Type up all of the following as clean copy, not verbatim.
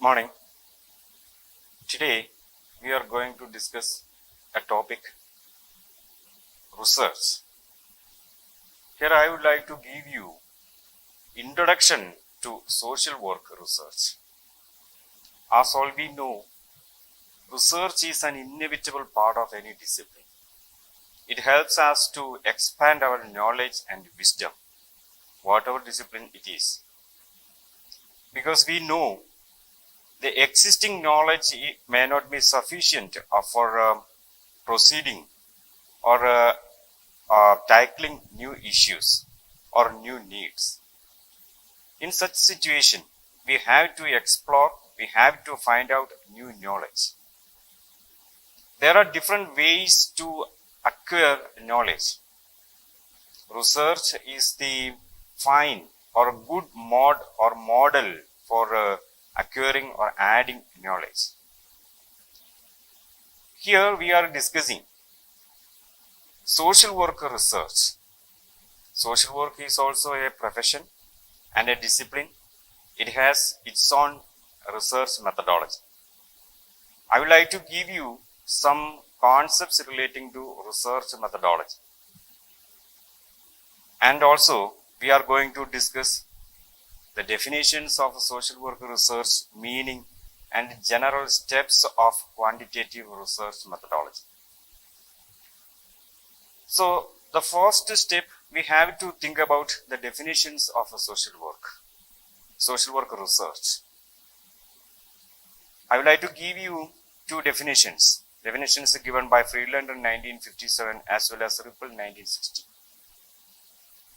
Good morning. Today we are going to discuss a topic, research. Here I would like to give you introduction to social work research. As all we know, research is an inevitable part of any discipline. It helps us to expand our knowledge and wisdom, whatever discipline it is. Because we know the existing knowledge may not be sufficient for proceeding or tackling new issues or new needs. In such situation, we have to explore, we have to find out new knowledge. There are different ways to acquire knowledge. Research is the fine or good model for acquiring or adding knowledge. Here we are discussing social work research. Social work is also a profession and a discipline. It has its own research methodology. I would like to give you some concepts relating to research methodology. And also we are going to discuss the definitions of social work research, meaning and general steps of quantitative research methodology. So the first step, we have to think about the definitions of social work research. I would like to give you two definitions given by Friedlander in 1957 as well as Ripple 1960.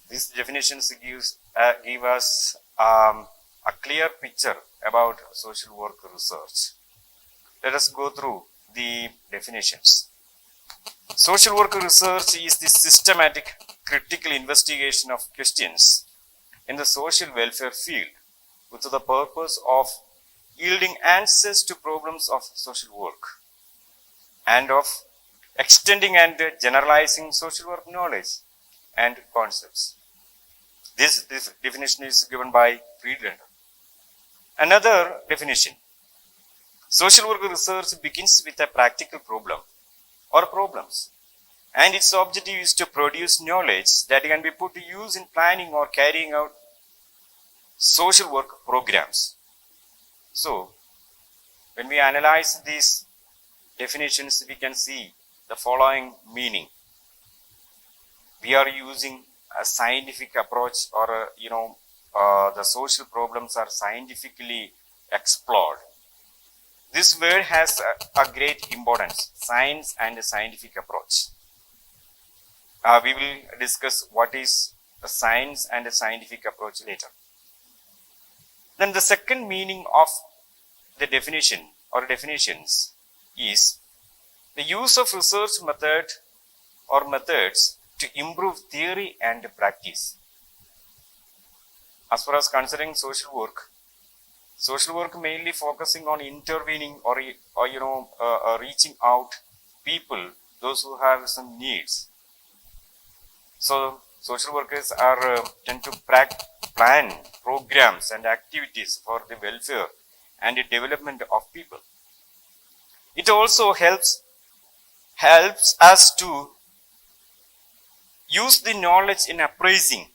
These definitions give us a clear picture about social work research. Let us go through the definitions. Social work research is the systematic, critical investigation of questions in the social welfare field with the purpose of yielding answers to problems of social work and of extending and generalizing social work knowledge and concepts. This definition is given by Friedlander. Another definition, social work research begins with a practical problem or problems, and its objective is to produce knowledge that can be put to use in planning or carrying out social work programs. So, when we analyze these definitions, we can see the following meaning. We are using a scientific approach, or the social problems are scientifically explored. This word has a great importance, science and a scientific approach. We will discuss what is a science and a scientific approach later. Then the second meaning of the definition or definitions is the use of research method or methods to improve theory and practice. As far as considering social work mainly focusing on intervening or reaching out people, those who have some needs. So social workers tend to plan programs and activities for the welfare and the development of people. It also helps us to use the knowledge in appraising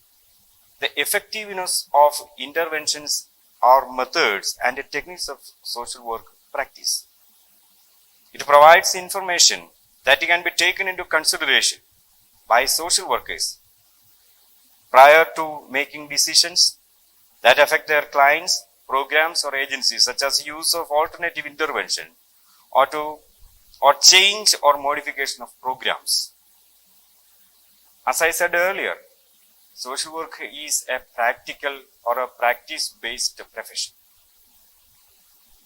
the effectiveness of interventions or methods and the techniques of social work practice. It provides information that can be taken into consideration by social workers prior to making decisions that affect their clients, programs or agencies, such as use of alternative intervention or change or modification of programs. As I said earlier, social work is a practical or a practice-based profession.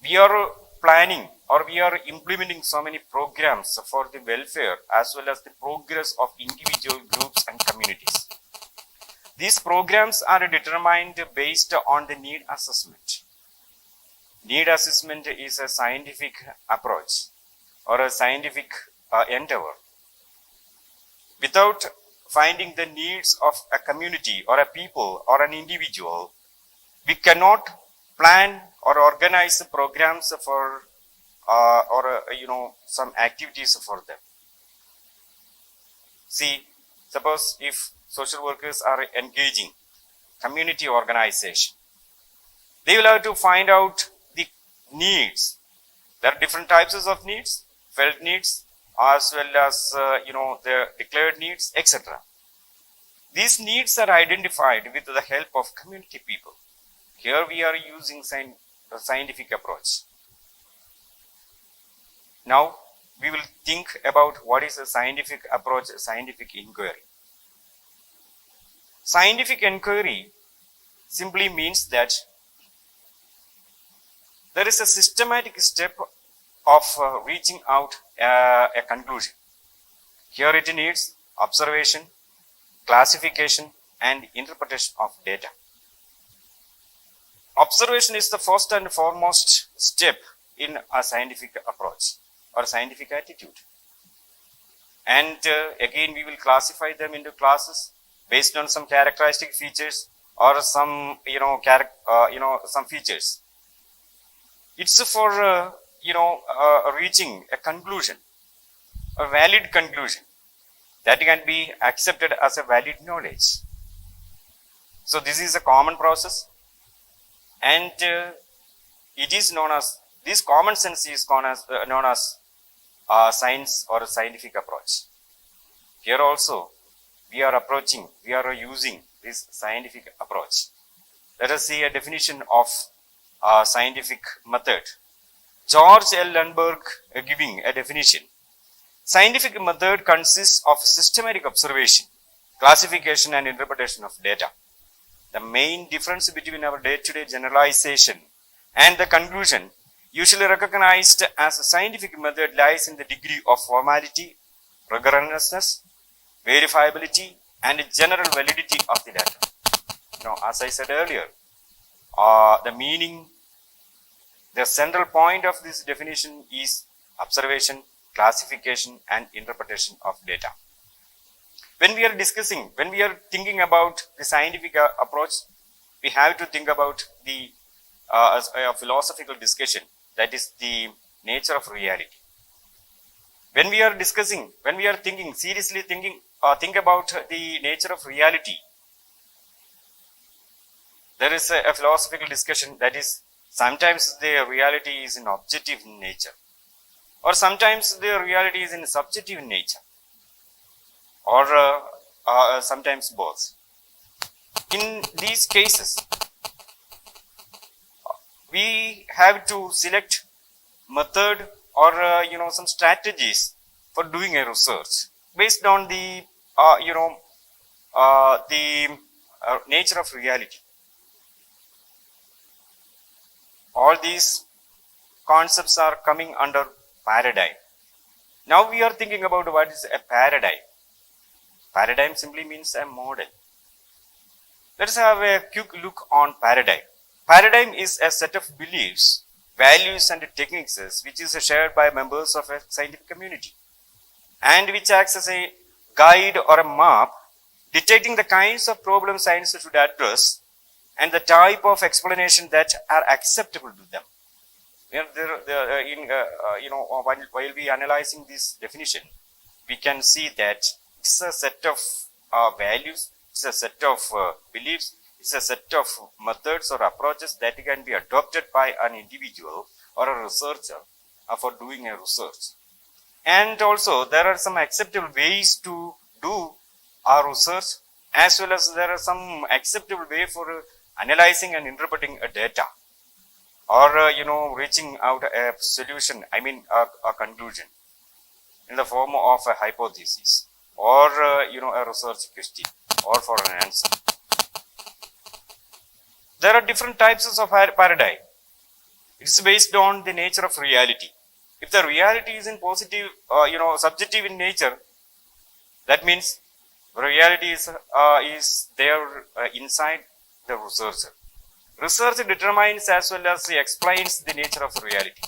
We are planning or we are implementing so many programs for the welfare as well as the progress of individual groups and communities. These programs are determined based on the need assessment. Need assessment is a scientific approach or a scientific endeavor. Without finding the needs of a community or a people or an individual, we cannot plan or organize programs for some activities for them. See, suppose if social workers are engaging community organization, they will have to find out the needs. There are different types of needs, felt needs, as well as the declared needs, etc. These needs are identified with the help of community people. Here we are using a scientific approach. Now we will think about what is a scientific approach, a scientific inquiry. Scientific inquiry simply means that there is a systematic step of reaching out a conclusion. Here it needs observation, classification, and interpretation of data. Observation is the first and foremost step in a scientific approach or scientific attitude. And again, we will classify them into classes based on some characteristic features or some some features. It's for reaching a conclusion, a valid conclusion that can be accepted as a valid knowledge. So this is a common process, and it is known as, this common sense is known as science or a scientific approach. Here also we are using this scientific approach. Let us see a definition of scientific method. George L. Lundberg giving a definition. Scientific method consists of systematic observation, classification, and interpretation of data. The main difference between our day-to-day generalization and the conclusion usually recognized as a scientific method lies in the degree of formality, rigorousness, verifiability, and general validity of the data. Now, as I said earlier, the central point of this definition is observation, classification, and interpretation of data. When we are thinking about the scientific approach, we have to think about the philosophical discussion, that is the nature of reality. When we are think about the nature of reality, there is a philosophical discussion, that is, sometimes the reality is in objective nature, or sometimes the reality is in subjective nature, or sometimes both. In these cases, we have to select method or some strategies for doing a research based on the nature of reality. All these concepts are coming under paradigm. Now we are thinking about what is a paradigm. Paradigm simply means a model. Let us have a quick look on paradigm. Paradigm is a set of beliefs, values, and techniques which is shared by members of a scientific community, and which acts as a guide or a map dictating the kinds of problems science should address and the type of explanation that are acceptable to them. While we analyzing this definition, we can see that it's a set of values, it's a set of beliefs, it's a set of methods or approaches that can be adopted by an individual or a researcher for doing a research. And also there are some acceptable ways to do our research, as well as there are some acceptable way for analyzing and interpreting a data, or reaching out a solution, a conclusion in the form of a hypothesis, or a research question, or for an answer. There are different types of paradigm. It's based on the nature of reality. If the reality is in positive, subjective in nature, that means reality is there inside the researcher. Research determines as well as explains the nature of reality.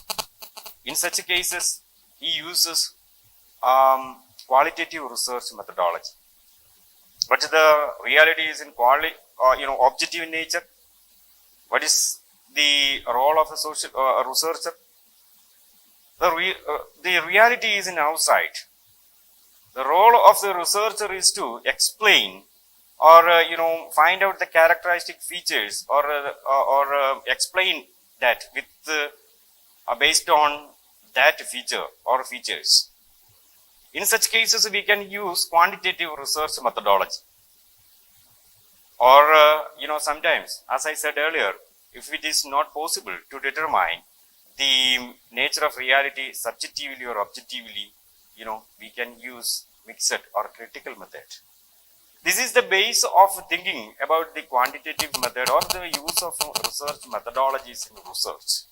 In such cases, he uses qualitative research methodology. But the reality is in objective in nature. What is the role of a social researcher? The reality is in outside. The role of the researcher is to explain or find out the characteristic features or explain that with based on that feature or features. In such cases, we can use quantitative research methodology. Or sometimes, as I said earlier, if it is not possible to determine the nature of reality subjectively or objectively, we can use mixed or critical method. This is the base of thinking about the quantitative method or the use of research methodologies in research.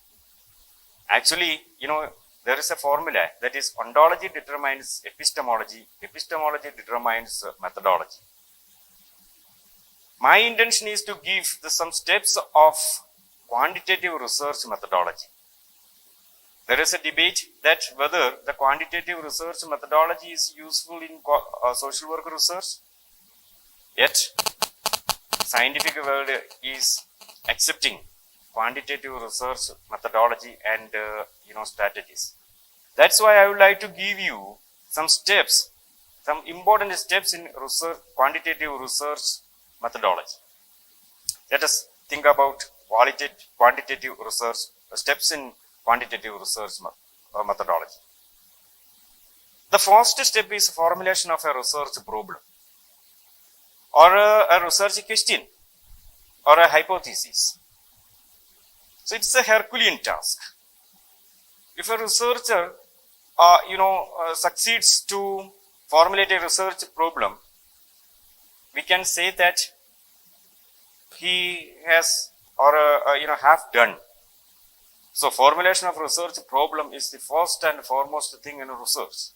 Actually, there is a formula that is ontology determines epistemology, epistemology determines methodology. My intention is to give some steps of quantitative research methodology. There is a debate that whether the quantitative research methodology is useful in social work research. Yet, scientific world is accepting quantitative research methodology and strategies. That's why I would like to give you some steps, some important steps in research, quantitative research methodology. Let us think about quantitative research, steps in quantitative research methodology. The first step is formulation of a research problem or a research question or a hypothesis. So it's a Herculean task. If a researcher succeeds to formulate a research problem, we can say that he has or have done. So formulation of research problem is the first and foremost thing in research.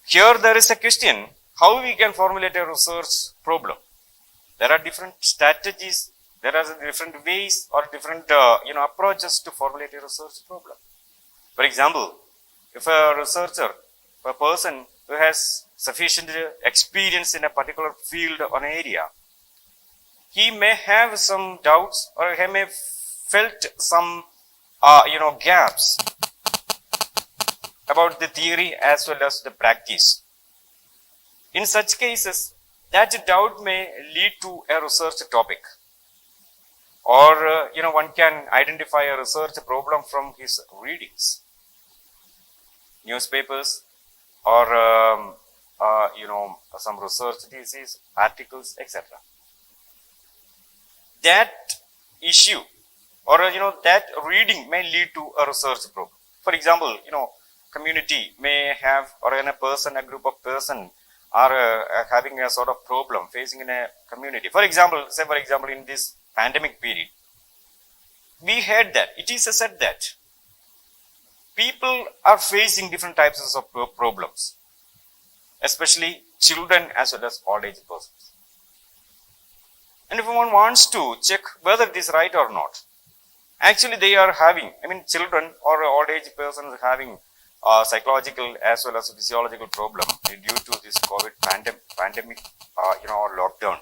Here there is a question, how we can formulate a research problem? There are different strategies, there are different ways or different approaches to formulate a research problem. For example, if a researcher, a person who has sufficient experience in a particular field or an area, he may have some doubts or he may felt some gaps about the theory as well as the practice. In such cases, that doubt may lead to a research topic, or one can identify a research problem from his readings, newspapers, or some research theses, articles, etc. That issue or that reading may lead to a research problem. For example, community may have, or a group of person are having a sort of problem facing in a community. For example, in this pandemic period, we heard that it is said that people are facing different types of problems, especially children as well as old age persons. And if one wants to check whether it is right or not, actually they are having, children or old age persons having psychological as well as physiological problem due to this COVID pandemic or lockdown.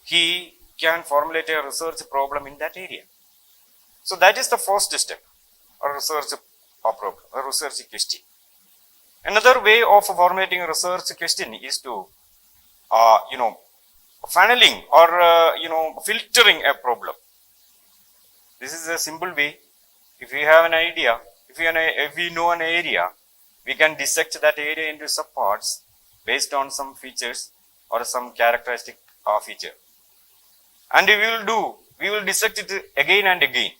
He can formulate a research problem in that area. So that is the first step, a research problem, a research question. Another way of formulating a research question is to, funneling or, filtering a problem. This is a simple way. If we have an idea, if we know an area, we can dissect that area into subparts based on some features or some characteristic feature. And we will dissect it again and again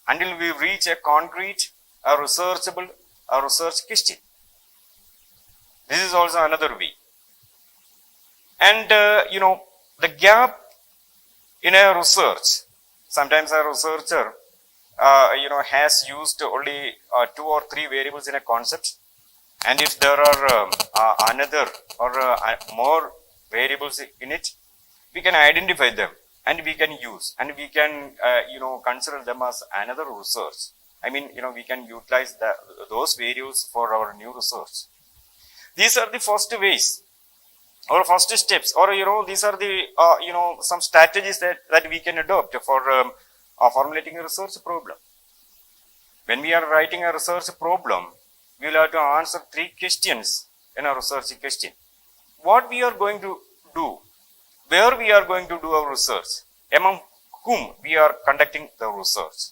until we reach a concrete, a researchable, a research question. This is also another way. And, the gap in a research, sometimes a researcher, has used only 2 or 3 variables in a concept. And if there are another or more variables in it, we can identify them and we can use and we can, consider them as another research. We can utilize those variables for our new research. These are the first ways Our first steps, or these are the some strategies that we can adopt for formulating a research problem. When we are writing a research problem, we will have to answer 3 questions in a research question. What we are going to do, where we are going to do our research, among whom we are conducting the research.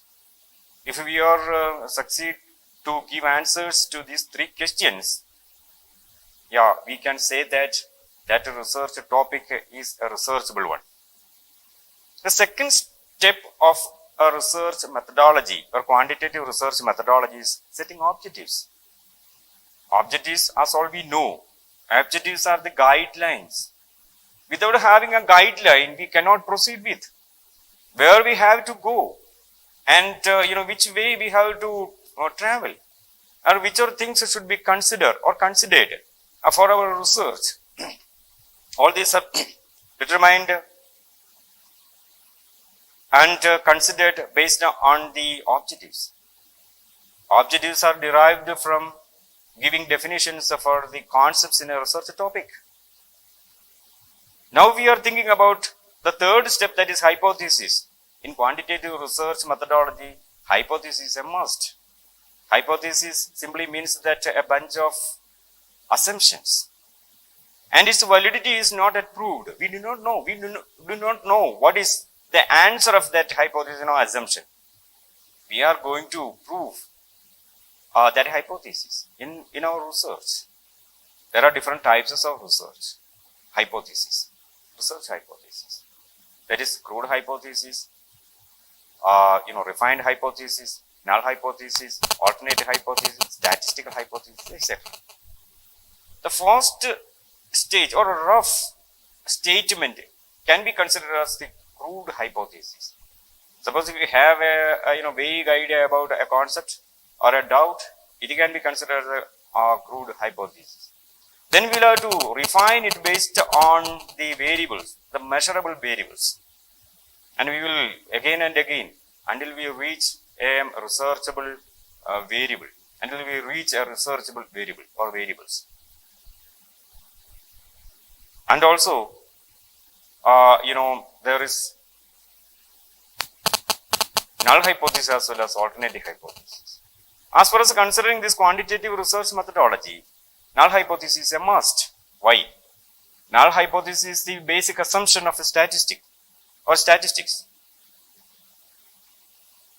If we are succeed to give answers to these 3 questions, yeah, we can say that that research topic is a researchable one. The second step of a research methodology or quantitative research methodology is setting objectives. Objectives, as all we know, objectives are the guidelines. Without having a guideline, we cannot proceed with where we have to go, and which way we have to travel, or which are things should be considered for our research. All these are determined and considered based on the objectives. Objectives are derived from giving definitions for the concepts in a research topic. Now we are thinking about the third step, that is hypothesis. In quantitative research methodology, hypothesis is a must. Hypothesis simply means that a bunch of assumptions, and its validity is not yet proved. We do not know what is the answer of that hypothesis or assumption. We are going to prove that hypothesis in our research. There are different types of research hypothesis. Research hypothesis, that is crude hypothesis, refined hypothesis, null hypothesis, alternate hypothesis, statistical hypothesis, etc. The first stage or a rough statement can be considered as the crude hypothesis. Suppose if you have a vague idea about a concept or a doubt, it can be considered as a crude hypothesis. Then we will have to refine it based on the variables, the measurable variables. And we will again and again until we reach a researchable variable, until we reach a researchable variable or variables. And also, there is null hypothesis as well as alternative hypothesis. As far as considering this quantitative research methodology, null hypothesis is a must. Why? Null hypothesis is the basic assumption of a statistic or statistics.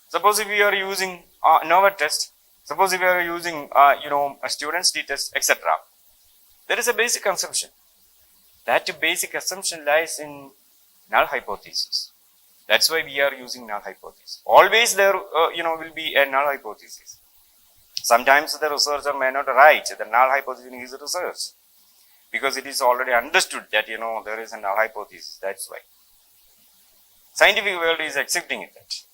Suppose if we are using NOVA test, suppose if we are using a student's t-test, etc. There is a basic assumption. That basic assumption lies in null hypothesis. That's why we are using null hypothesis. Always there will be a null hypothesis. Sometimes the researcher may not write the null hypothesis in his research because it is already understood that there is a null hypothesis. That's why scientific world is accepting it.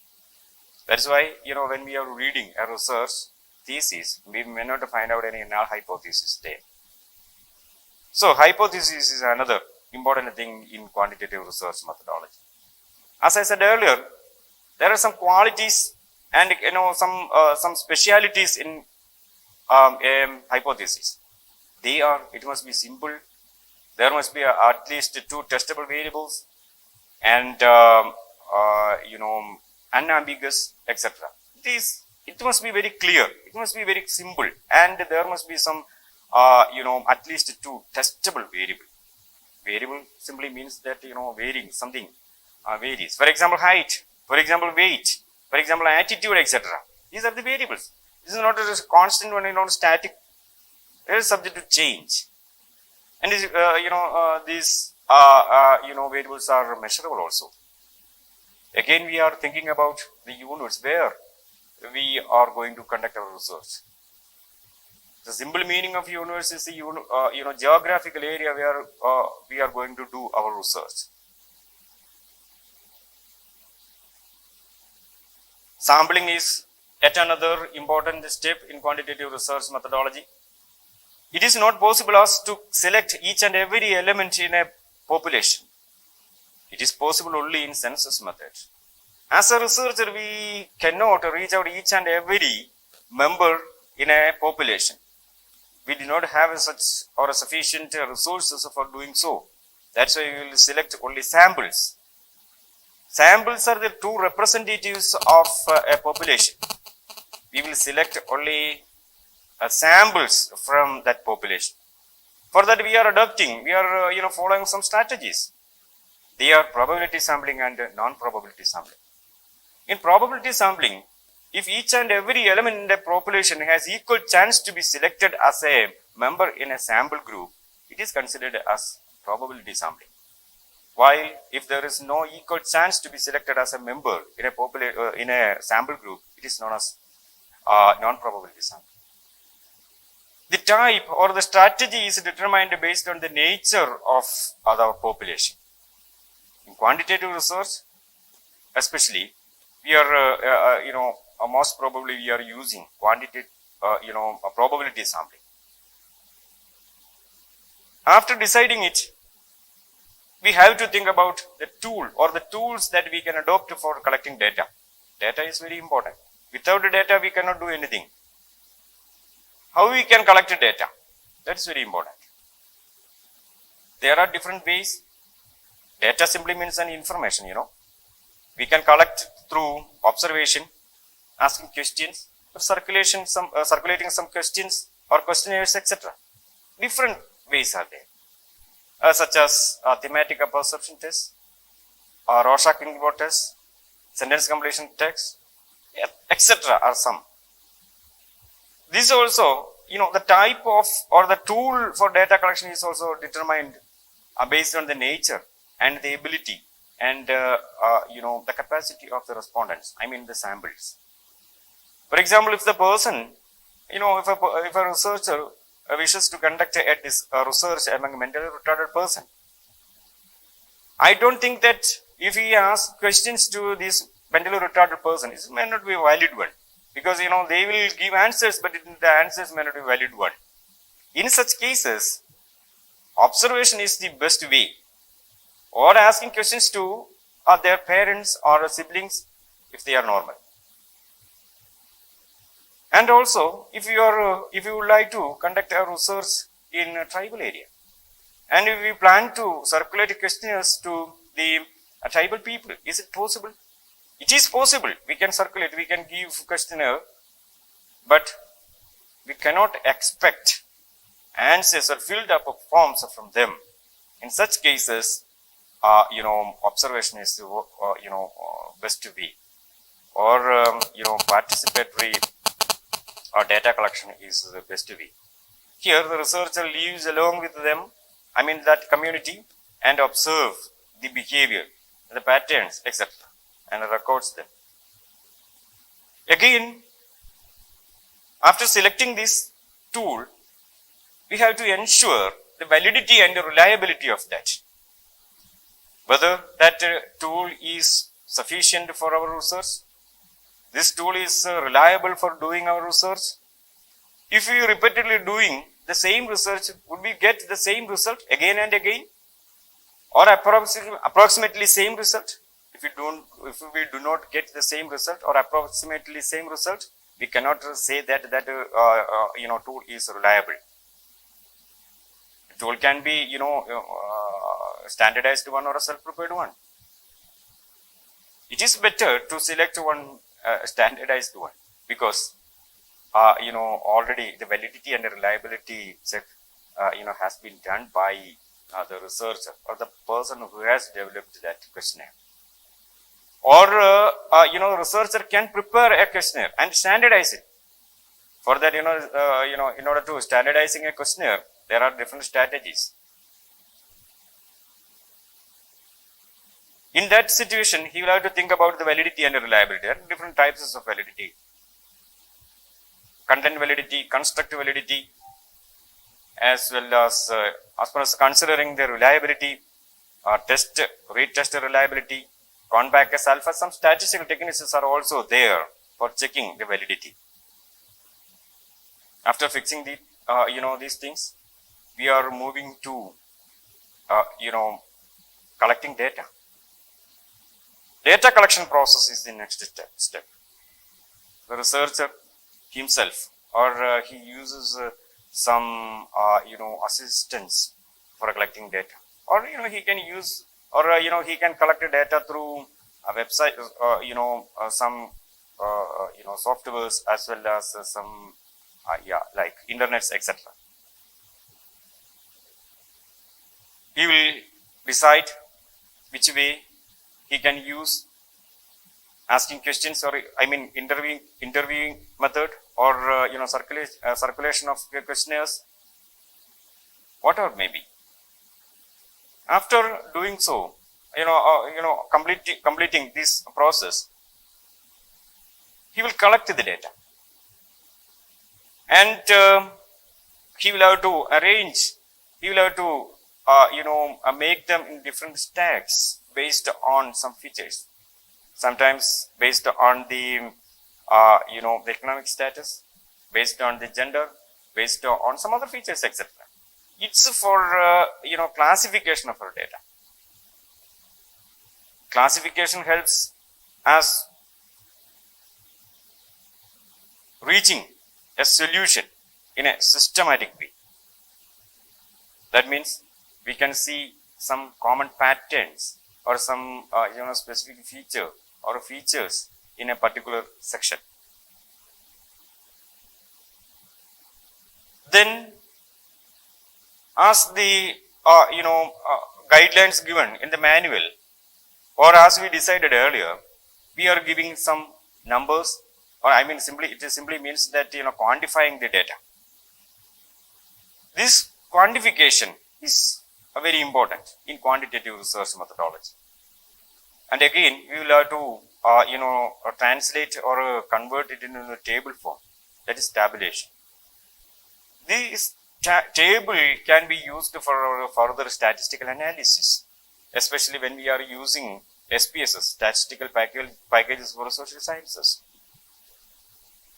That's why when we are reading a research thesis, we may not find out any null hypothesis there. So hypothesis is another important thing in quantitative research methodology. As I said earlier, there are some qualities and some specialities in hypothesis. It must be simple. There must be at least 2 testable variables, and unambiguous, etc. It must be very clear. It must be very simple, and there must be some at least 2 testable variable. Variable simply means that varying something varies. For example, height. For example, weight. For example, attitude, etc. These are the variables. This is not a constant one, static. It is subject to change. And these variables are measurable also. Again, we are thinking about the universe where we are going to conduct our research. The simple meaning of universe is the geographical area where we are going to do our research. Sampling is yet another important step in quantitative research methodology. It is not possible as to select each and every element in a population. It is possible only in census method. As a researcher, we cannot reach out each and every member in a population. we do not have such or sufficient resources for doing so. That's why we will select only samples. Samples are the two representatives of a population. We will select only samples from that population. For that, we are adopting, we are following some strategies. They are probability sampling and non-probability sampling. In probability sampling, if each and every element in the population has equal chance to be selected as a member in a sample group, it is considered as probability sampling. While if there is no equal chance to be selected as a member in a sample group, it is known as non-probability sampling. The type or the strategy is determined based on the nature of our population. In quantitative research, especially, we are, most probably we are using quantitative, probability sampling. After deciding it, we have to think about the tool or the tools that we can adopt for collecting data. Data is very important. Without the data, we cannot do anything. How we can collect data? That's very important. There are different ways. Data simply means an information, We can collect through observation, asking questions, circulating some questions or questionnaires, etc. Different ways are there, such as thematic perception test, or Rorschach-Ingvar test, sentence completion text, etc. are some. This also, the type of or the tool for data collection is also determined based on the nature and the ability and the capacity of the respondents, the samples. For example, if the person, if a researcher wishes to conduct a research among a mentally retarded person, I don't think that if he asks questions to this mentally retarded person, it may not be a valid one. Because, they will give answers, but the answers may not be valid one. In such cases, observation is the best way. Or asking questions to their parents or siblings if they are normal. And also, if you would like to conduct a research in a tribal area, and if we plan to circulate questionnaires to the tribal people, is it possible? It is possible. We can circulate, we can give questionnaire, but we cannot expect answers or filled up forms from them. In such cases, observation is best way, or participatory or data collection is the best way. Here, the researcher lives along with them, that community, and observe the behavior, the patterns, etc., and records them. Again, after selecting this tool, we have to ensure the validity and the reliability of that. Whether that tool is sufficient for our research, this tool is reliable for doing our research. If we repeatedly doing the same research, would we get the same result again and again, or approximately same result? If we do not get the same result or approximately same result, we cannot say that tool is reliable. The tool can be standardized one or a self-prepared one. It is better to select one standardized one, because already the validity and the reliability check has been done by the researcher or the person who has developed that questionnaire. Or researcher can prepare a questionnaire and standardize it. For that, in order to standardizing a questionnaire, there are different strategies. In that situation, he will have to think about the validity and the reliability. There are different types of validity. Content validity, construct validity, as well as far as considering the reliability, retest reliability, Conback alpha, some statistical techniques are also there for checking the validity. After fixing these things, we are moving to collecting data. Data collection process is the next step. The researcher himself, or he uses some assistance for collecting data, or he can use, or he can collect the data through a website, some softwares, as well as some like internets, etc. He will decide which way he can use asking questions, or interviewing method, or circulation of questionnaires, whatever may be. After doing so, completing this process, he will collect the data, and he will have to arrange, he will have to make them in different stacks based on some features, sometimes based on the the economic status, based on the gender, based on some other features, etc. It's for classification of our data. Classification helps us reaching a solution in a systematic way. That means we can see some common patterns, or some specific feature or features in a particular section. Then, as the guidelines given in the manual, or as we decided earlier, we are giving some numbers, or it simply means that quantifying the data. This quantification is very important in quantitative research methodology. And again, we will have to translate or convert it into a table form, that is tabulation. This table can be used for further statistical analysis, especially when we are using SPSS, statistical packages for social sciences.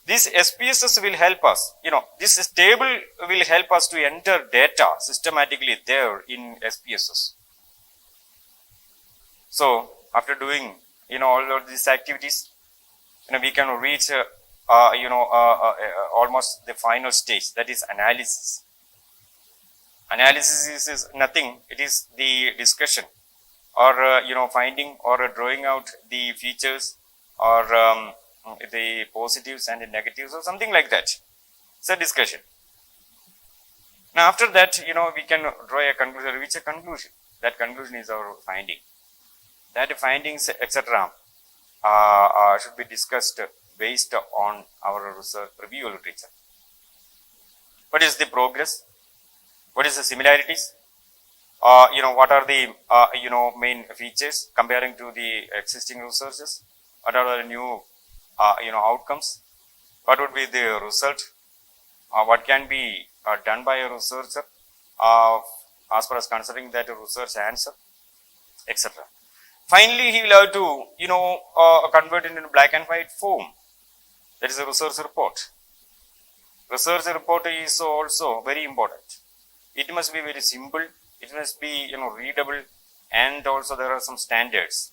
This SPSS will help us, this table will help us to enter data systematically there in SPSS. So, after doing, all of these activities, we can reach, almost the final stage, that is analysis. Analysis is nothing, it is the discussion, or, finding or drawing out the features, or the positives and the negatives, or something like that. It's a discussion. Now, after that, we can draw a conclusion, reach a conclusion. That conclusion is our finding. That findings, etc., should be discussed based on our research review literature. What is the progress? What is the similarities? What are the main features comparing to the existing researches? What are the new outcomes? What would be the result? What can be done by a researcher as far as considering that research answer, etc. Finally, he will have to convert it into black and white form. That is a research report. Research report is also very important. It must be very simple. It must be readable, and also there are some standards.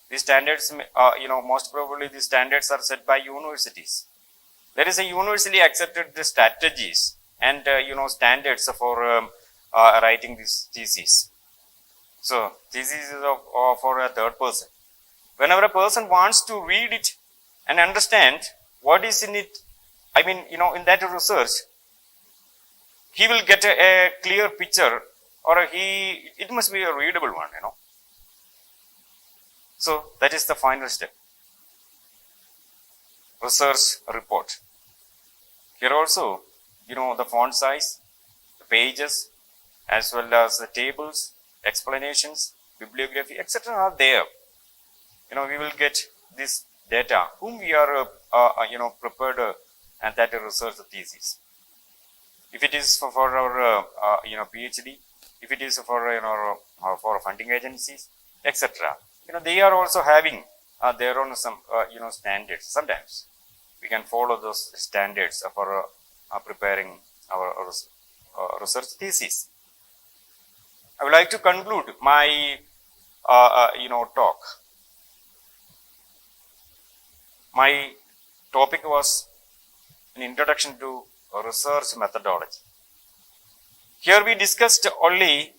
These standards, most probably these standards are set by universities. There is a universally accepted strategies and standards for writing this thesis. So thesis is for a third person. Whenever a person wants to read it and understand what is in it, in that research, he will get a clear picture, or it must be a readable one, So that is the final step. Research report. Here also, the font size, the pages, as well as the tables, explanations, bibliography, etc. are there. We will get this data, whom we are, prepared and that research thesis. If it is for our, PhD, if it is for, for funding agencies, etc. They are also having their own some, standards. Sometimes we can follow those standards for preparing our research thesis. I would like to conclude my, talk. My topic was an introduction to research methodology. Here we discussed only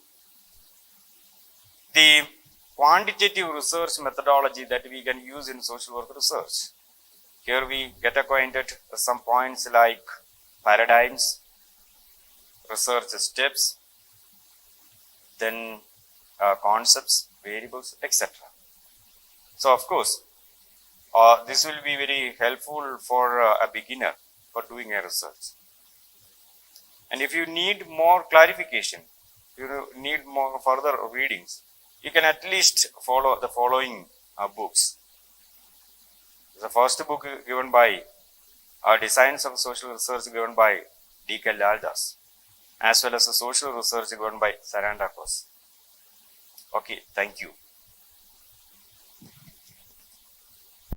the quantitative research methodology that we can use in social work research. Here we get acquainted with some points like paradigms, research steps, then concepts, variables, etc. So of course, this will be very helpful for a beginner for doing a research. And if you need more clarification, you need more further readings, you can at least follow the following books. The first book given by Designs of Social Research given by D.K. Laldas, as well as the social research given by Sarandakos. Okay, thank you.